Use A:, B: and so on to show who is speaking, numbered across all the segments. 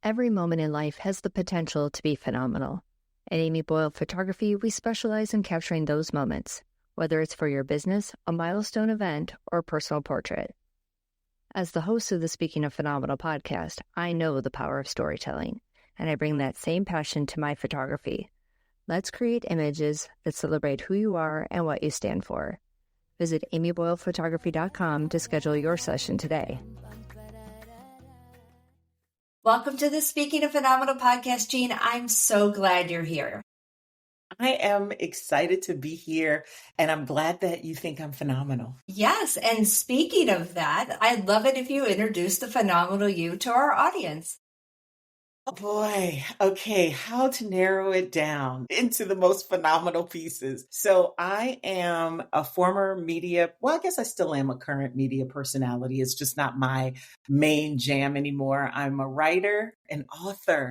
A: Every moment in life has the potential to be phenomenal. At Amy Boyle Photography, we specialize in capturing those moments, whether it's for your business, a milestone event, or a personal portrait. As the host of the Speaking of Phenomenal podcast, I know the power of storytelling, and I bring that same passion to my photography. Let's create images that celebrate who you are and what you stand for. Visit amyboylephotography.com to schedule your session today.
B: Welcome to the Speaking of Phenomenal podcast, Jeanne. I'm so glad you're here.
C: I am excited to be here, and I'm glad that you think I'm phenomenal.
B: Yes, and speaking of that, I'd love it if you introduce the phenomenal you to our audience.
C: Oh boy. Okay. How to narrow it down into the most phenomenal pieces. So I am a former media, well, I guess I still am a current media personality. It's just not my main jam anymore. I'm a writer, an author.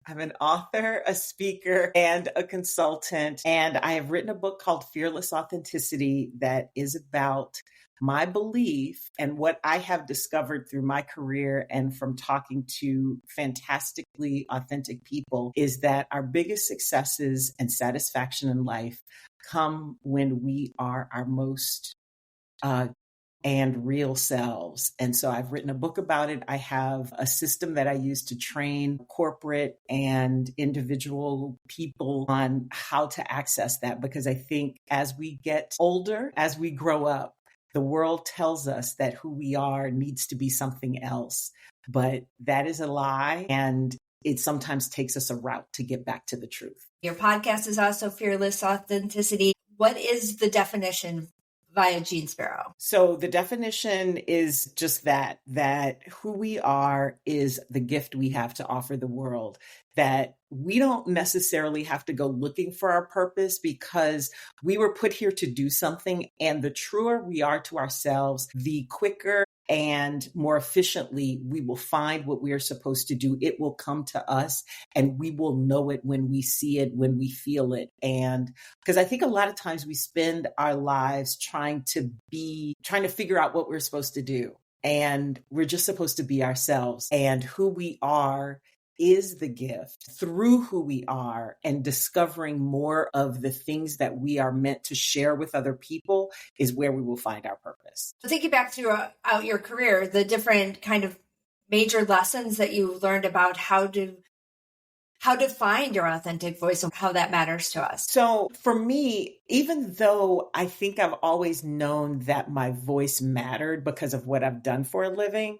C: I'm an author, a speaker, and a consultant. And I have written a book called Fearless Authenticity that is about my belief and what I have discovered through my career and from talking to fantastically authentic people is that our biggest successes and satisfaction in life come when we are our most and real selves. And so I've written a book about it. I have a system that I use to train corporate and individual people on how to access that, because I think as we get older, as we grow up, the world tells us that who we are needs to be something else. But that is a lie. And it sometimes takes us a route to get back to the truth.
B: Your podcast is also Fearless Authenticity. What is the definition via Jeanne Sparrow?
C: So the definition is just that who we are is the gift we have to offer the world, that we don't necessarily have to go looking for our purpose because we were put here to do something. And the truer we are to ourselves, the quicker and more efficiently we will find what we are supposed to do. It will come to us and we will know it when we see it, when we feel it. And because I think a lot of times we spend our lives trying to figure out what we're supposed to do. And we're just supposed to be ourselves, and who we are is the gift. Through who we are and discovering more of the things that we are meant to share with other people is where we will find our purpose.
B: Thinking back throughout your career, the different kind of major lessons that you learned about how to find your authentic voice and how that matters to us.
C: So for me, even though I think I've always known that my voice mattered because of what I've done for a living,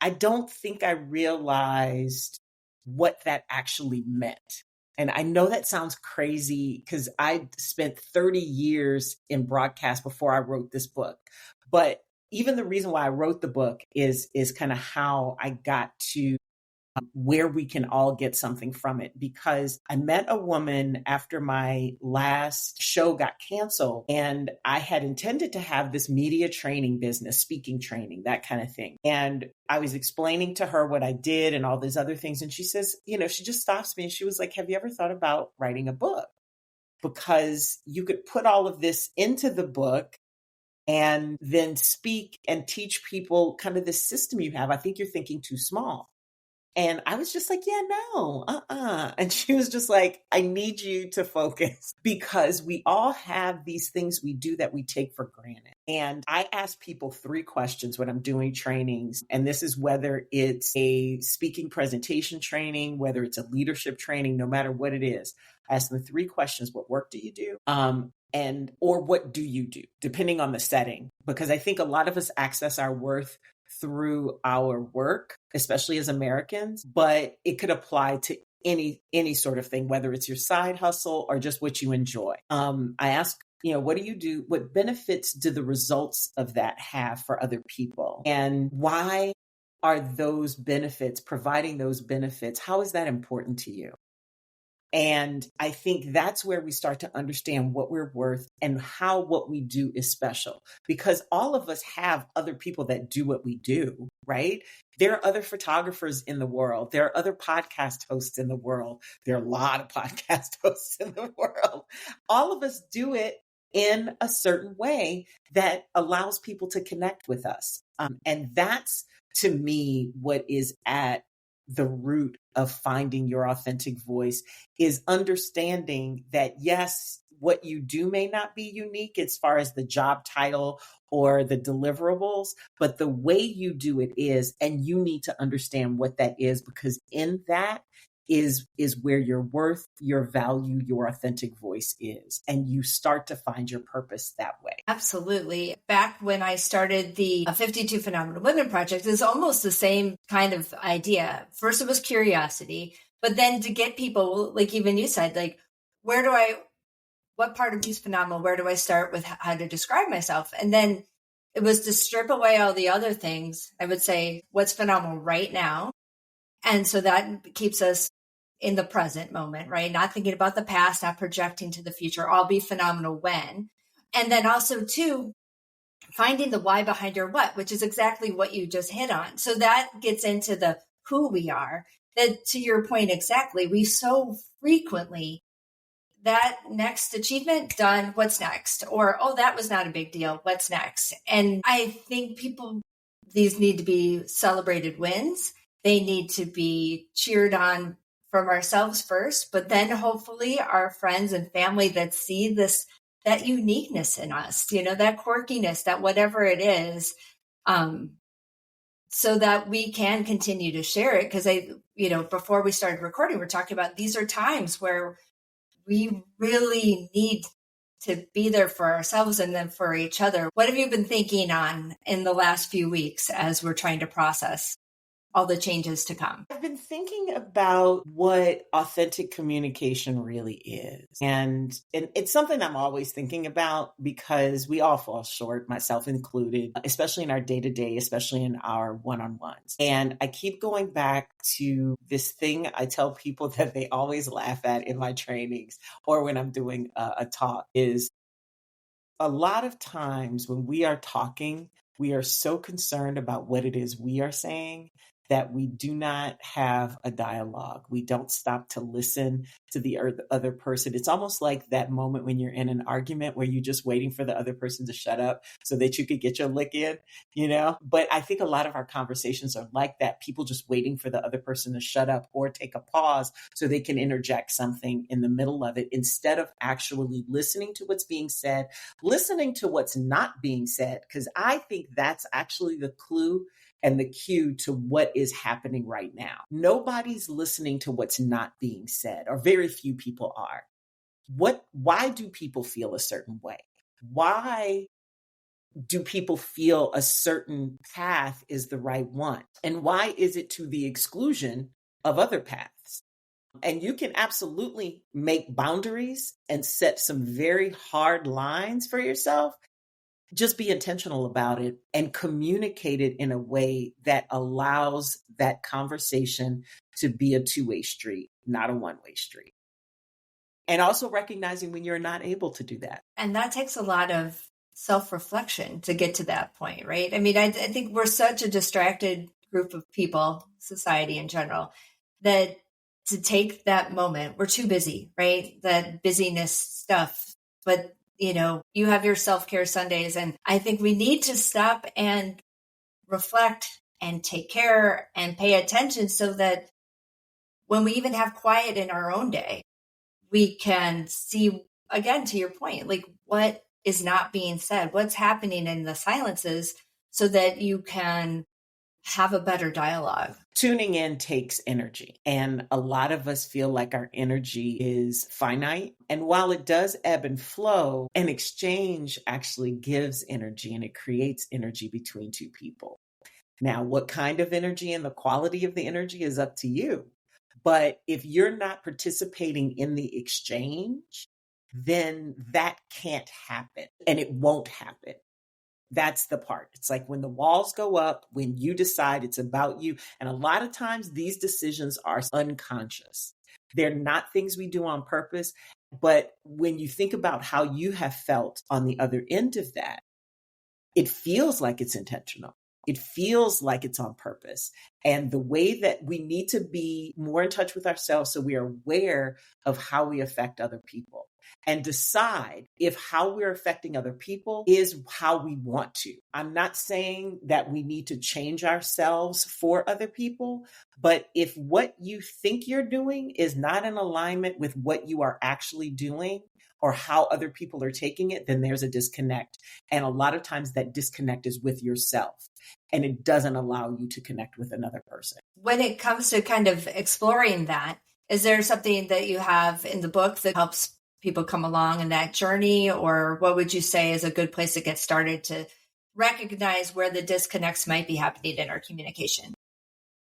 C: I don't think I realized what that actually meant. And I know that sounds crazy because I spent 30 years in broadcast before I wrote this book. But even the reason why I wrote the book is kind of how I got to where we can all get something from it. Because I met a woman after my last show got canceled, and I had intended to have this media training business, speaking training, that kind of thing. And I was explaining to her what I did and all these other things. And she says, she just stops me and she was like, have you ever thought about writing a book? Because you could put all of this into the book and then speak and teach people kind of this system you have. I think you're thinking too small. And I was just like, yeah, no, And she was just like, I need you to focus, because we all have these things we do that we take for granted. And I ask people 3 questions when I'm doing trainings. And this is whether it's a speaking presentation training, whether it's a leadership training, no matter what it is. I ask them 3 questions. What work do you do? Or what do you do, depending on the setting? Because I think a lot of us access our worth through our work, especially as Americans, but it could apply to any sort of thing, whether it's your side hustle or just what you enjoy. I ask, what do you do? What benefits do the results of that have for other people? And why are those benefits, providing those benefits, how is that important to you? And I think that's where we start to understand what we're worth and how what we do is special, because all of us have other people that do what we do, right? There are other photographers in the world. There are other podcast hosts in the world. There are a lot of podcast hosts in the world. All of us do it in a certain way that allows people to connect with us. And that's, to me, what is at the root of finding your authentic voice is understanding that, yes, what you do may not be unique as far as the job title or the deliverables, but the way you do it is, and you need to understand what that is, because in that is where your worth, your value, your authentic voice is. And you start to find your purpose that way.
B: Absolutely. Back when I started the 52 Phenomenal Women Project, it's almost the same kind of idea. First, it was curiosity, but then to get people, like even you said, like, what part of You's Phenomenal, where do I start with how to describe myself? And then it was to strip away all the other things. I would say, what's phenomenal right now? And so that keeps us in the present moment, right? Not thinking about the past, not projecting to the future. I'll be phenomenal when. And then also, too, finding the why behind your what, which is exactly what you just hit on. So that gets into the who we are. That, to your point exactly, we so frequently, that next achievement done, what's next? Or, oh, that was not a big deal, what's next? And I think these need to be celebrated wins. They need to be cheered on from ourselves first, but then hopefully our friends and family that see that uniqueness in us, that quirkiness, that whatever it is, so that we can continue to share it. Because before we started recording, we're talking about these are times where we really need to be there for ourselves and then for each other. What have you been thinking on in the last few weeks as we're trying to process all the changes to come?
C: I've been thinking about what authentic communication really is. And it's something I'm always thinking about because we all fall short, myself included, especially in our day-to-day, especially in our one-on-ones. And I keep going back to this thing I tell people that they always laugh at in my trainings or when I'm doing a talk is a lot of times when we are talking, we are so concerned about what it is we are saying that we do not have a dialogue. We don't stop to listen to the other person. It's almost like that moment when you're in an argument where you're just waiting for the other person to shut up so that you could get your lick in, But I think a lot of our conversations are like that. People just waiting for the other person to shut up or take a pause so they can interject something in the middle of it instead of actually listening to what's being said, listening to what's not being said, because I think that's actually the clue and the cue to what is happening right now. Nobody's listening to what's not being said, or very few people are. Why do people feel a certain way? Why do people feel a certain path is the right one? And why is it to the exclusion of other paths? And you can absolutely make boundaries and set some very hard lines for yourself. Just be intentional about it and communicate it in a way that allows that conversation to be a two-way street, not a one-way street. And also recognizing when you're not able to do that.
B: And that takes a lot of self-reflection to get to that point, right? I mean, I think we're such a distracted group of people, society in general, that to take that moment, we're too busy, right? That busyness stuff. But you have your self-care Sundays, and I think we need to stop and reflect and take care and pay attention so that when we even have quiet in our own day, we can see, again, to your point, like what is not being said, what's happening in the silences so that you can have a better dialogue.
C: Tuning in takes energy, and a lot of us feel like our energy is finite. And while it does ebb and flow, an exchange actually gives energy and it creates energy between two people. Now, what kind of energy and the quality of the energy is up to you. But if you're not participating in the exchange, then that can't happen and it won't happen. That's the part. It's like when the walls go up, when you decide it's about you. And a lot of times these decisions are unconscious. They're not things we do on purpose. But when you think about how you have felt on the other end of that, it feels like it's intentional. It feels like it's on purpose. And the way that we need to be more in touch with ourselves so we are aware of how we affect other people. and decide if how we're affecting other people is how we want to. I'm not saying that we need to change ourselves for other people, but if what you think you're doing is not in alignment with what you are actually doing or how other people are taking it, then there's a disconnect. And a lot of times that disconnect is with yourself, and it doesn't allow you to connect with another person.
B: When it comes to kind of exploring that, is there something that you have in the book that helps people come along in that journey? Or what would you say is a good place to get started to recognize where the disconnects might be happening in our communication?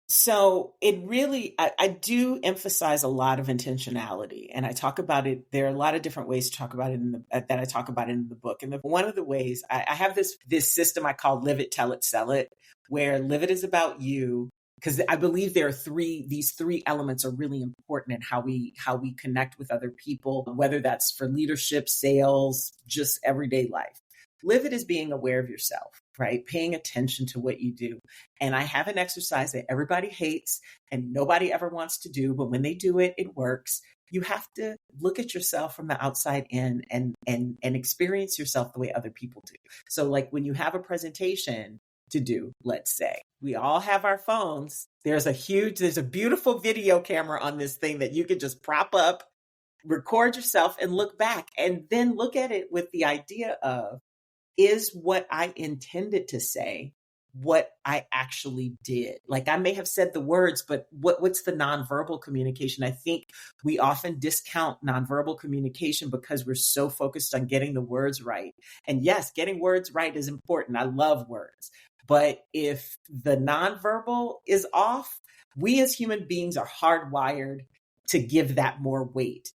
C: So it really, I do emphasize a lot of intentionality, and I talk about it. There are a lot of different ways to talk about it that I talk about in the book. And one of the ways I have this system I call live it, tell it, sell it, where live it is about you. Because I believe there are these three elements are really important in how we connect with other people, whether that's for leadership, sales, just everyday life. Live it as being aware of yourself, right? Paying attention to what you do. And I have an exercise that everybody hates and nobody ever wants to do, but when they do it, it works. You have to look at yourself from the outside in and experience yourself the way other people do. So like when you have a presentation to do, let's say, we all have our phones. There's a beautiful video camera on this thing that you can just prop up, record yourself and look back, and then look at it with the idea of, is what I intended to say what I actually did? Like I may have said the words, but what's the nonverbal communication? I think we often discount nonverbal communication because we're so focused on getting the words right. And yes, getting words right is important. I love words. But if the nonverbal is off, we as human beings are hardwired to give that more weight.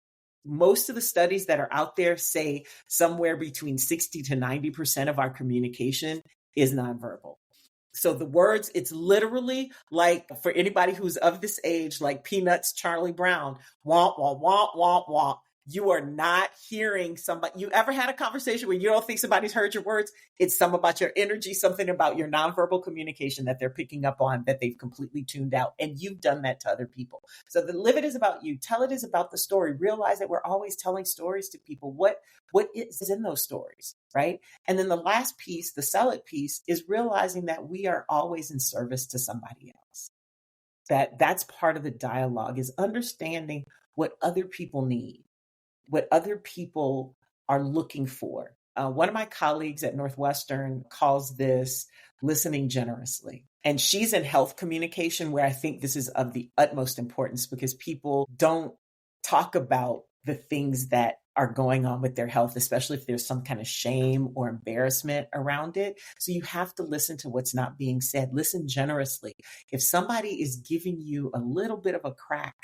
C: Most of the studies that are out there say somewhere between 60 to 90% of our communication is nonverbal. So the words, it's literally like, for anybody who's of this age, like Peanuts, Charlie Brown, womp, womp, womp, womp, womp. You are not hearing somebody. You ever had a conversation where you don't think somebody's heard your words? It's something about your energy, something about your nonverbal communication that they're picking up on that they've completely tuned out. And you've done that to other people. So the live it is about you. Tell it is about the story. Realize that we're always telling stories to people. What is in those stories, right? And then the last piece, the sell it piece, is realizing that we are always in service to somebody else. That's part of the dialogue, is understanding what other people need, what other people are looking for. One of my colleagues at Northwestern calls this listening generously. And she's in health communication, where I think this is of the utmost importance because people don't talk about the things that are going on with their health, especially if there's some kind of shame or embarrassment around it. So you have to listen to what's not being said. Listen generously. If somebody is giving you a little bit of a crack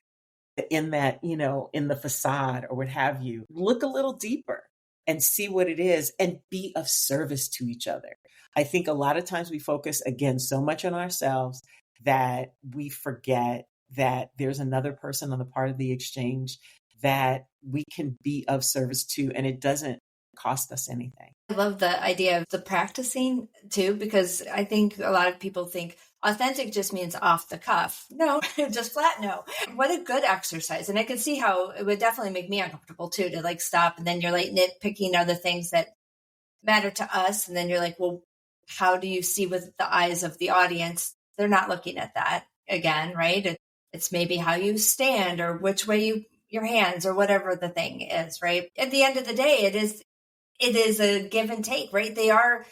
C: in that, in the facade or what have you, look a little deeper and see what it is and be of service to each other. I think a lot of times we focus, again, so much on ourselves that we forget that there's another person on the part of the exchange that we can be of service to, and it doesn't cost us anything.
B: I love the idea of the practicing too, because I think a lot of people think authentic just means off the cuff. No, just flat no. What a good exercise. And I can see how it would definitely make me uncomfortable too, to like stop and then you're like nitpicking other things that matter to us. And then you're like, well, how do you see with the eyes of the audience? They're not looking at that again, right? It's maybe how you stand or which way your hands or whatever the thing is, right? At the end of the day, it is a give and take, right? They are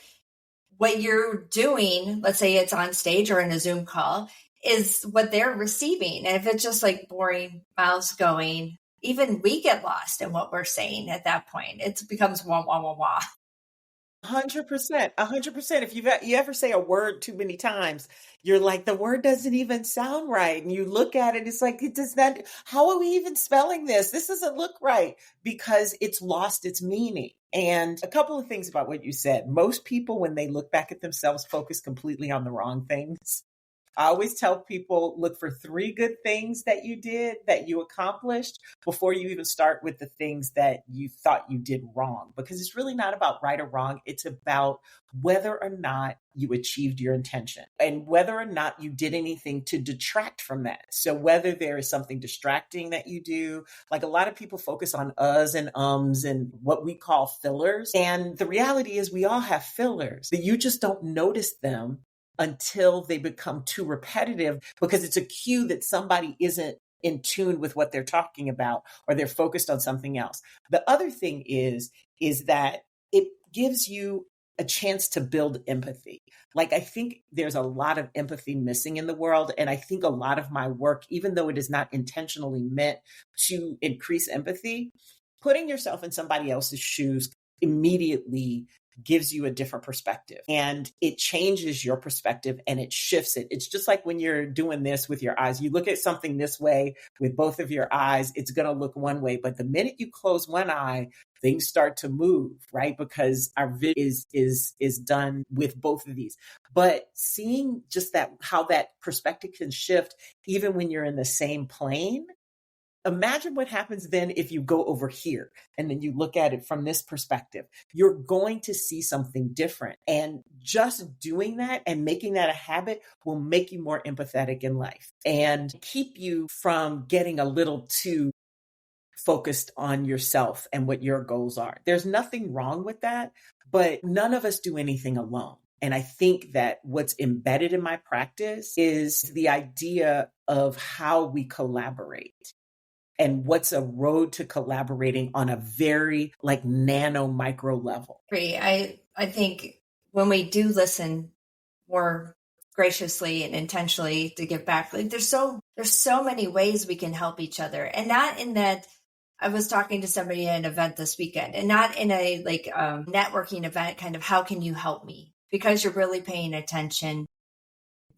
B: what you're doing. Let's say it's on stage or in a Zoom call is what they're receiving. And if it's just like boring mouths going, even we get lost in what we're saying at that point. It becomes wah, wah, wah, wah.
C: 100%, 100%. If you ever say a word too many times, you're like, the word doesn't even sound right. And you look at it, it's like, how are we even spelling this? This doesn't look right because it's lost its meaning. And a couple of things about what you said. Most people, when they look back at themselves, focus completely on the wrong things. I always tell people, look for 3 good things that you did, that you accomplished, before you even start with the things that you thought you did wrong. Because it's really not about right or wrong. It's about whether or not you achieved your intention and whether or not you did anything to detract from that. So whether there is something distracting that you do, like a lot of people focus on uhs and ums and what we call fillers. And the reality is we all have fillers, but you just don't notice them until they become too repetitive, because it's a cue that somebody isn't in tune with what they're talking about, or they're focused on something else. The other thing is that it gives you a chance to build empathy. Like, I think there's a lot of empathy missing in the world. And I think a lot of my work, even though it is not intentionally meant to increase empathy, putting yourself in somebody else's shoes immediately gives you a different perspective, and it changes your perspective and it shifts it. It's just like when you're doing this with your eyes, you look at something this way with both of your eyes, it's going to look one way. But the minute you close one eye, things start to move, right? Because our vision is done with both of these. But seeing just that, how that perspective can shift even when you're in the same plane. Imagine what happens then if you go over here and then you look at it from this perspective. You're going to see something different. And just doing that and making that a habit will make you more empathetic in life and keep you from getting a little too focused on yourself and what your goals are. There's nothing wrong with that, but none of us do anything alone. And I think that what's embedded in my practice is the idea of how we collaborate. And what's a road to collaborating on a very like nano micro level.
B: I think when we do listen more graciously and intentionally to give back, like there's so many ways we can help each other. And not in that, I was talking to somebody at an event this weekend, and not in a networking event, kind of, how can you help me? Because you're really paying attention.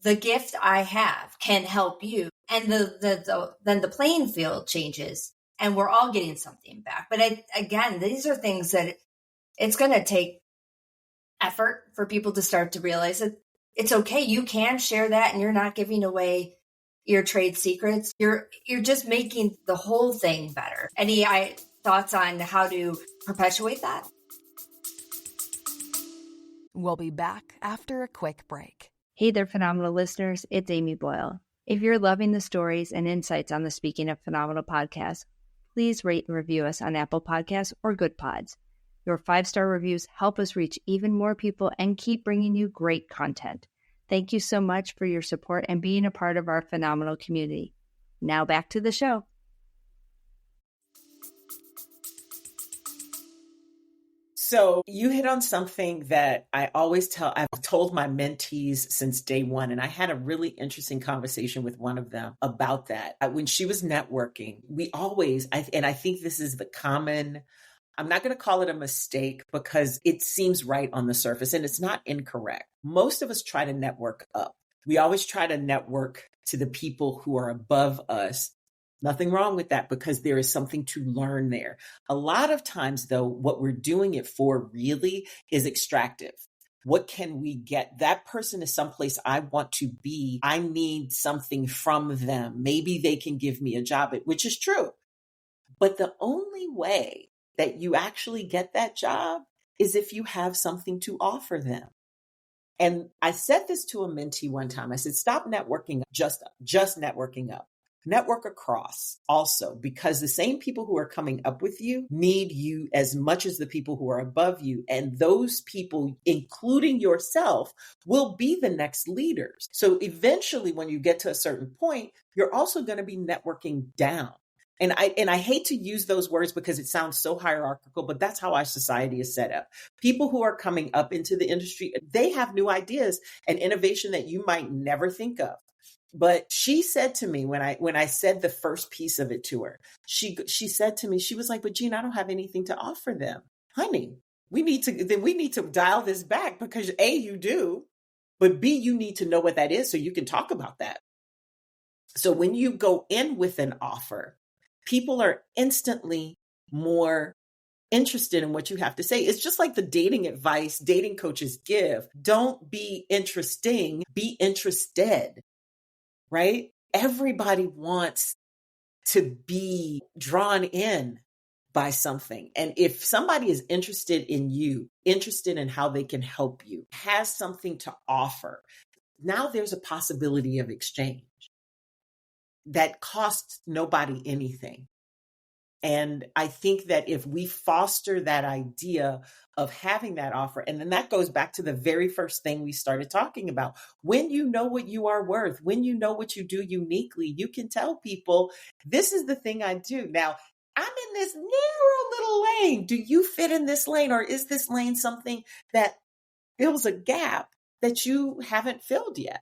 B: The gift I have can help you. And then the playing field changes and we're all getting something back. But again, these are things that it's going to take effort for people to start to realize that it's okay. You can share that and you're not giving away your trade secrets. You're just making the whole thing better. Any thoughts on how to perpetuate that?
D: We'll be back after a quick break.
A: Hey there, Phenomenal listeners. It's Amy Boyle. If you're loving the stories and insights on the Speaking of Phenomenal podcast, please rate and review us on Apple Podcasts or Good Pods. Your 5-star reviews help us reach even more people and keep bringing you great content. Thank you so much for your support and being a part of our phenomenal community. Now back to the show.
C: So you hit on something that I've told my mentees since day one. And I had a really interesting conversation with one of them about that. When she was networking, we always, and I think this is the common, I'm not going to call it a mistake because it seems right on the surface and it's not incorrect. Most of us try to network up. We always try to network to the people who are above us. Nothing wrong with that because there is something to learn there. A lot of times, though, what we're doing it for really is extractive. What can we get? That person is someplace I want to be. I need something from them. Maybe they can give me a job, which is true. But the only way that you actually get that job is if you have something to offer them. And I said this to a mentee one time. I said, stop networking, just networking up. Network across also, because the same people who are coming up with you need you as much as the people who are above you. And those people, including yourself, will be the next leaders. So eventually, when you get to a certain point, you're also going to be networking down. And I hate to use those words because it sounds so hierarchical, but that's how our society is set up. People who are coming up into the industry, they have new ideas and innovation that you might never think of. But she said to me when I said the first piece of it to her, she said to me, she was like, but Jeanne, I don't have anything to offer them. Honey, we need to dial this back because A, you do, but B, you need to know what that is so you can talk about that. So when you go in with an offer, people are instantly more interested in what you have to say. It's just like the dating advice dating coaches give. Don't be interesting, be interested. right? Everybody wants to be drawn in by something. And if somebody is interested in you, interested in how they can help you, has something to offer, now there's a possibility of exchange that costs nobody anything. And I think that if we foster that idea of having that offer, and then that goes back to the very first thing we started talking about. When you know what you are worth, when you know what you do uniquely, you can tell people, this is the thing I do. Now, I'm in this narrow little lane. Do you fit in this lane? Or is this lane something that fills a gap that you haven't filled yet?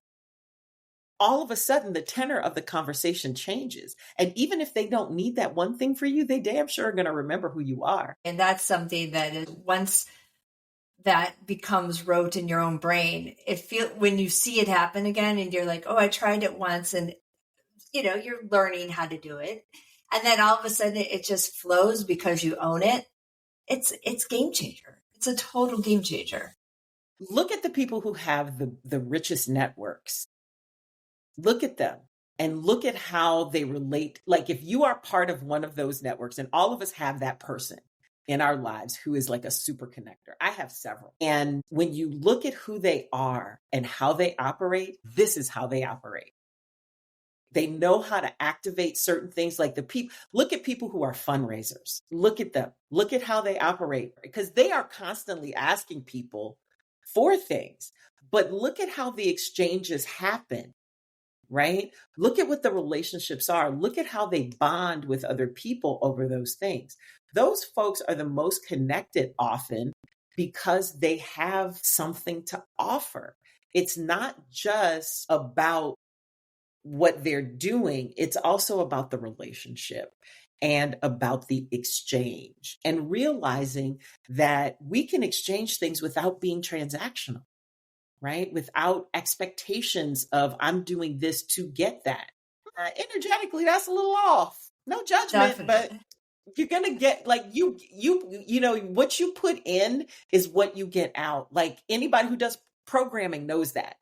C: All of a sudden, the tenor of the conversation changes. And even if they don't need that one thing for you, they damn sure are going to remember who you are.
B: And that's something that is, once that becomes rote in your own brain, when you see it happen again and you're like, oh, I tried it once, and you're learning how to do it. And then all of a sudden it just flows because you own it. It's game changer. It's a total game changer.
C: Look at the people who have the richest networks. Look at them and look at how they relate. Like if you are part of one of those networks, and all of us have that person in our lives who is like a super connector. I have several. And when you look at who they are and how they operate, this is how they operate. They know how to activate certain things, like look at people who are fundraisers. Look at them. Look at how they operate, because they are constantly asking people for things. But look at how the exchanges happen. Right? Look at what the relationships are. Look at how they bond with other people over those things. Those folks are the most connected often because they have something to offer. It's not just about what they're doing. It's also about the relationship and about the exchange, and realizing that we can exchange things without being transactional. Right? Without expectations of I'm doing this to get that. Energetically, that's a little off. No judgment,
B: Definitely.
C: but you're going to get like what you put in is what you get out. Like anybody who does programming knows that.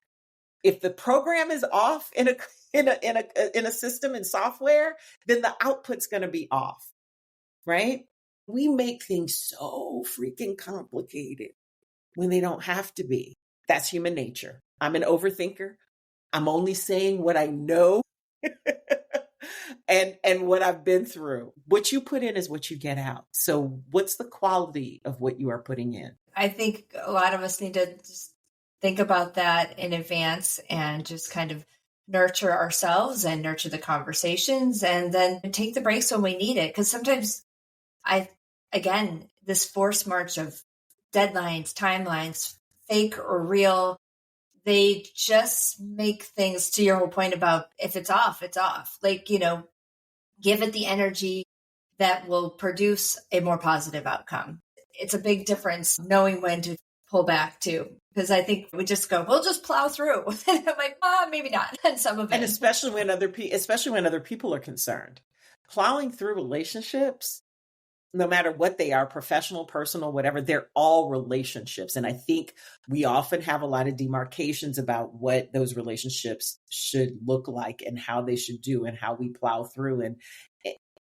C: If the program is off in a system and software, then the output's going to be off. Right? We make things so freaking complicated when they don't have to be. That's human nature. I'm an overthinker. I'm only saying what I know and what I've been through. What you put in is what you get out. So what's the quality of what you are putting in?
B: I think a lot of us need to just think about that in advance and just kind of nurture ourselves and nurture the conversations, and then take the breaks when we need it. Because sometimes this forced march of deadlines, timelines, fake or real, they just make things, to your whole point about if it's off, it's off. Like, give it the energy that will produce a more positive outcome. It's a big difference knowing when to pull back too. Because I think we just go, we'll just plow through. And I'm like, maybe not. And some of it.
C: And especially when other people are concerned. Plowing through relationships, no matter what they are, professional, personal, whatever, they're all relationships. And I think we often have a lot of demarcations about what those relationships should look like and how they should do and how we plow through. And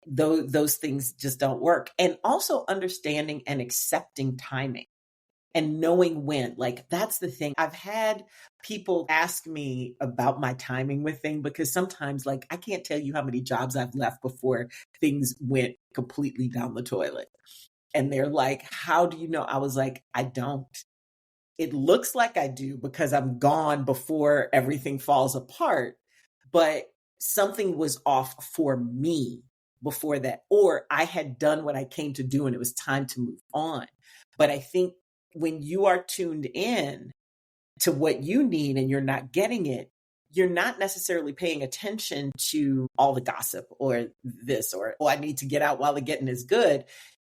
C: those things just don't work. And also understanding and accepting timing and knowing when. Like, that's the thing. I've had people ask me about my timing with things, because sometimes, like, I can't tell you how many jobs I've left before things went completely down the toilet. And they're like, how do you know? I was like, I don't. It looks like I do because I'm gone before everything falls apart. But something was off for me before that, or I had done what I came to do and it was time to move on. But I think when you are tuned in to what you need and you're not getting it, you're not necessarily paying attention to all the gossip or this, or, oh, I need to get out while the getting is good.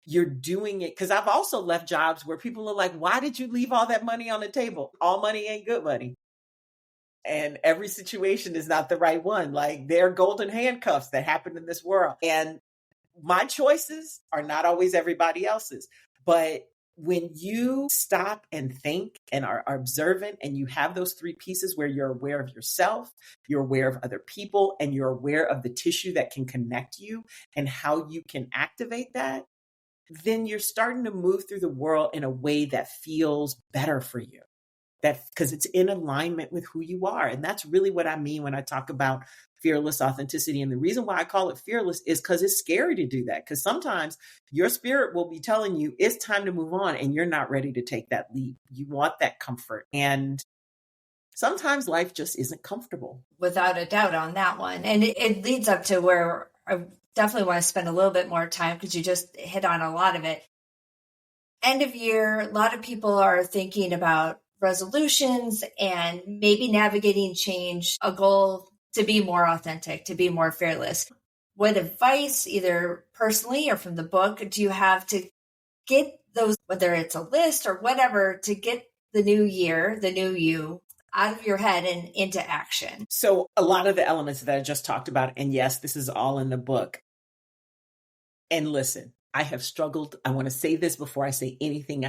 C: You're doing it. Because I've also left jobs where people are like, why did you leave all that money on the table? All money ain't good money. And every situation is not the right one. Like, there are golden handcuffs that happen in this world. And my choices are not always everybody else's. But when you stop and think and are observant, and you have those three pieces where you're aware of yourself, you're aware of other people, and you're aware of the tissue that can connect you and how you can activate that, then you're starting to move through the world in a way that feels better for you. That because it's in alignment with who you are. And that's really what I mean when I talk about fearless authenticity. And the reason why I call it fearless is because it's scary to do that. Because sometimes your spirit will be telling you it's time to move on and you're not ready to take that leap. You want that comfort. And sometimes life just isn't comfortable.
B: Without a doubt on that one. And it leads up to where I definitely want to spend a little bit more time, because you just hit on a lot of it. End of year, a lot of people are thinking about resolutions and maybe navigating change, a goal to be more authentic, to be more fearless. What advice, either personally or from the book, do you have to get those, whether it's a list or whatever, to get the new year, the new you, out of your head and into action?
C: So a lot of the elements that I just talked about, and yes, this is all in the book. And listen, I have struggled. I want to say this before I say anything.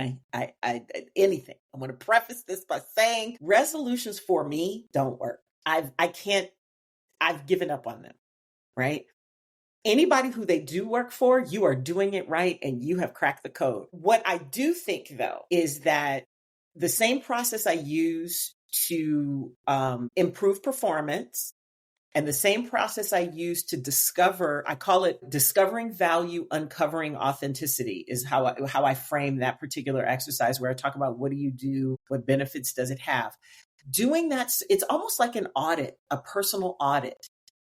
C: Anything. I want to preface this by saying resolutions for me don't work. I've given up on them, right? Anybody who they do work for, you are doing it right and you have cracked the code. What I do think, though, is that the same process I use to improve performance, and the same process I use to discover, I call it discovering value, uncovering authenticity, is how I frame that particular exercise, where I talk about what do you do? What benefits does it have? Doing that, it's almost like an audit, a personal audit.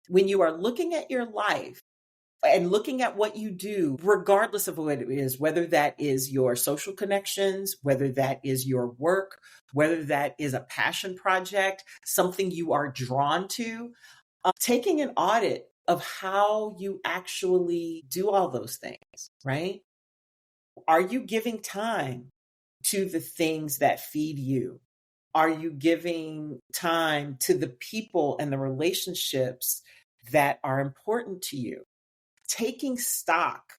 C: When you are looking at your life and looking at what you do, regardless of what it is, whether that is your social connections, whether that is your work, whether that is a passion project, something you are drawn to, taking an audit of how you actually do all those things, right? Are you giving time to the things that feed you? Are you giving time to the people and the relationships that are important to you? Taking stock.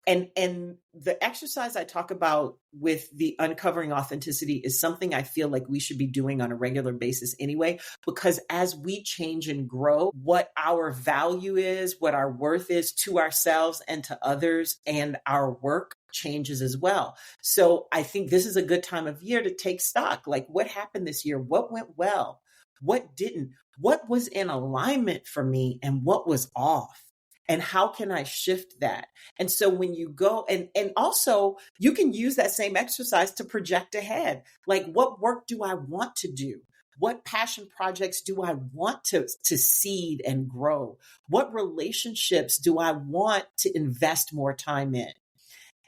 C: And the exercise I talk about with the uncovering authenticity is something I feel like we should be doing on a regular basis anyway, because as we change and grow, what our value is, what our worth is to ourselves and to others, and our work changes as well. So I think this is a good time of year to take stock. Like, what happened this year? What went well? What didn't? What was in alignment for me and what was off? And how can I shift that? And so when you go, and also you can use that same exercise to project ahead. Like, what work do I want to do? What passion projects do I want to seed and grow? What relationships do I want to invest more time in?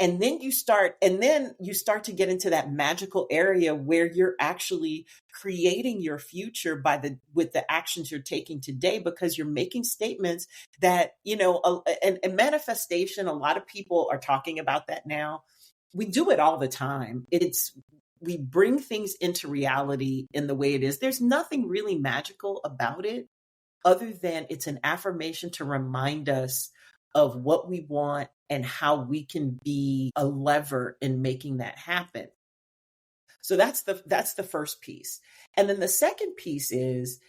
C: And then you start to get into that magical area where you're actually creating your future with the actions you're taking today, because you're making statements that, and manifestation, a lot of people are talking about that now. We do it all the time. We bring things into reality in the way it is. There's nothing really magical about it, other than it's an affirmation to remind us of what we want and how we can be a lever in making that happen. So that's the first piece. And then the second piece is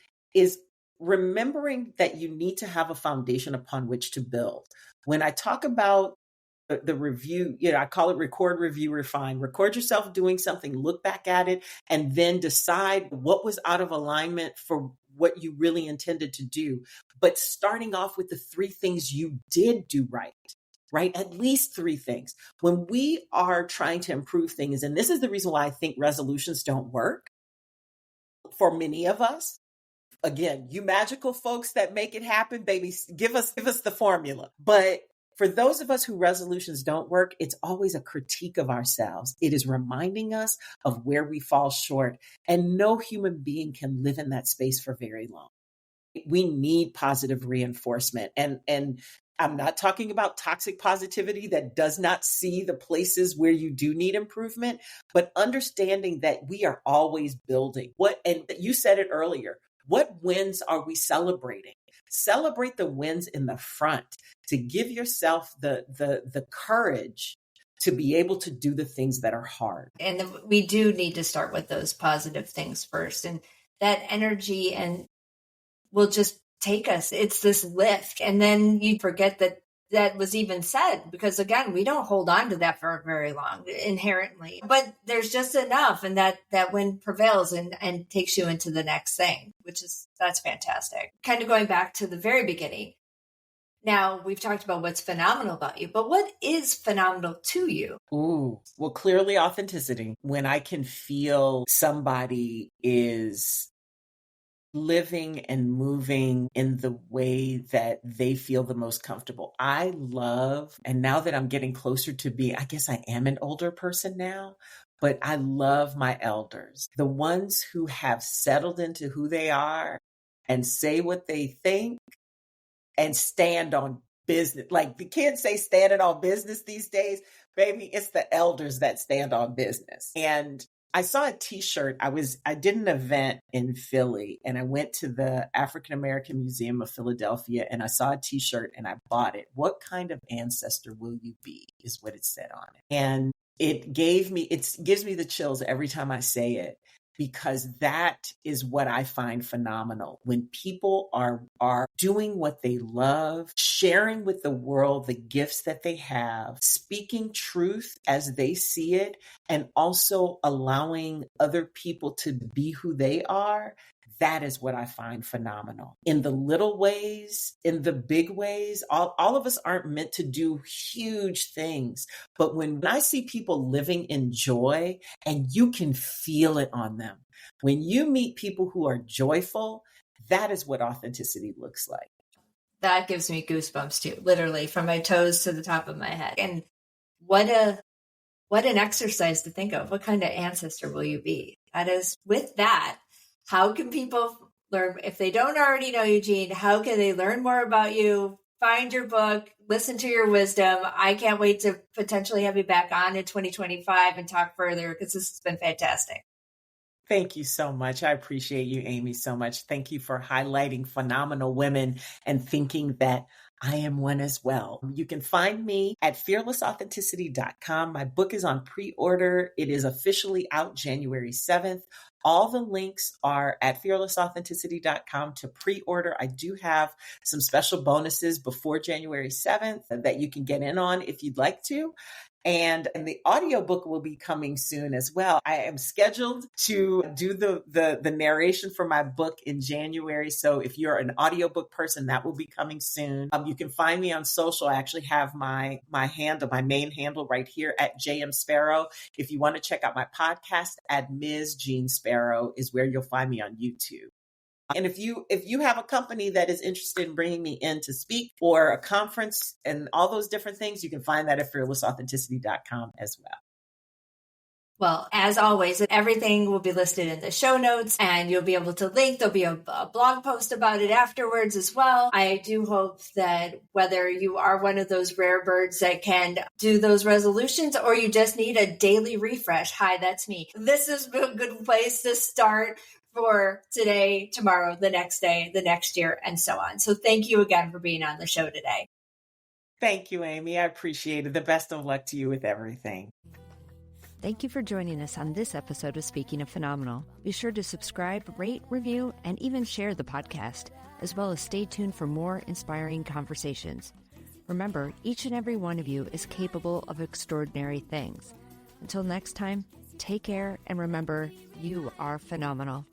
C: remembering that you need to have a foundation upon which to build. When I talk about the review, I call it record, review, refine. Record yourself doing something, look back at it, and then decide what was out of alignment for what you really intended to do. But starting off with the 3 things you did do right? At least 3 things. When we are trying to improve things, and this is the reason why I think resolutions don't work for many of us. Again, you magical folks that make it happen, baby, give us the formula. But for those of us who resolutions don't work, it's always a critique of ourselves. It is reminding us of where we fall short, and no human being can live in that space for very long. We need positive reinforcement. And I'm not talking about toxic positivity that does not see the places where you do need improvement, but understanding that we are always building. And you said it earlier, what wins are we celebrating? Celebrate the wins in the front to give yourself the courage to be able to do the things that are hard.
B: And we do need to start with those positive things first. And that energy and will just take us. It's this lift. And then you forget that that was even said, because again, we don't hold on to that for very long inherently, but there's just enough. And that wind prevails and takes you into the next thing, that's fantastic. Kind of going back to the very beginning. Now, we've talked about what's phenomenal about you, but what is phenomenal to you?
C: Ooh, well, clearly authenticity. When I can feel somebody is living and moving in the way that they feel the most comfortable. I love, and now that I'm getting closer to being, I guess I am an older person now, but I love my elders, the ones who have settled into who they are and say what they think and stand on business. Like the kids say standing on business these days, baby, it's the elders that stand on business. And I saw a t-shirt. I did an event in Philly and I went to the African American Museum of Philadelphia and I saw a t-shirt and I bought it. What kind of ancestor will you be is what it said on it. And it gives me the chills every time I say it, because that is what I find phenomenal. When people are doing what they love, sharing with the world the gifts that they have, speaking truth as they see it, and also allowing other people to be who they are. That is what I find phenomenal. In the little ways, in the big ways, all of us aren't meant to do huge things. But when I see people living in joy, and you can feel it on them, when you meet people who are joyful, that is what authenticity looks like.
B: That gives me goosebumps too, literally from my toes to the top of my head. And what an exercise to think of. What kind of ancestor will you be? That is, with that, how can people learn, if they don't already know you, Jeanne, how can they learn more about you, find your book, listen to your wisdom? I can't wait to potentially have you back on in 2025 and talk further, because this has been fantastic.
C: Thank you so much. I appreciate you, Amy, so much. Thank you for highlighting phenomenal women and thinking that I am one as well. You can find me at fearlessauthenticity.com. My book is on pre-order. It is officially out January 7th. All the links are at fearlessauthenticity.com to pre-order. I do have some special bonuses before January 7th that you can get in on if you'd like to. And the audiobook will be coming soon as well. I am scheduled to do the narration for my book in January. So if you're an audiobook person, that will be coming soon. You can find me on social. I actually have my handle, my main handle right here at JM Sparrow. If you want to check out my podcast, at Ms. Jeanne Sparrow is where you'll find me on YouTube. And if you have a company that is interested in bringing me in to speak for a conference and all those different things, you can find that at fearlessauthenticity.com as well.
B: Well, as always, everything will be listed in the show notes and you'll be able to link. There'll be a blog post about it afterwards as well. I do hope that whether you are one of those rare birds that can do those resolutions or you just need a daily refresh. Hi, that's me. This is a good place to start for today, tomorrow, the next day, the next year, and so on. So thank you again for being on the show today.
C: Thank you, Amy. I appreciate it. The best of luck to you with everything.
A: Thank you for joining us on this episode of Speaking of Phenomenal. Be sure to subscribe, rate, review, and even share the podcast, as well as stay tuned for more inspiring conversations. Remember, each and every one of you is capable of extraordinary things. Until next time, take care and remember, you are phenomenal.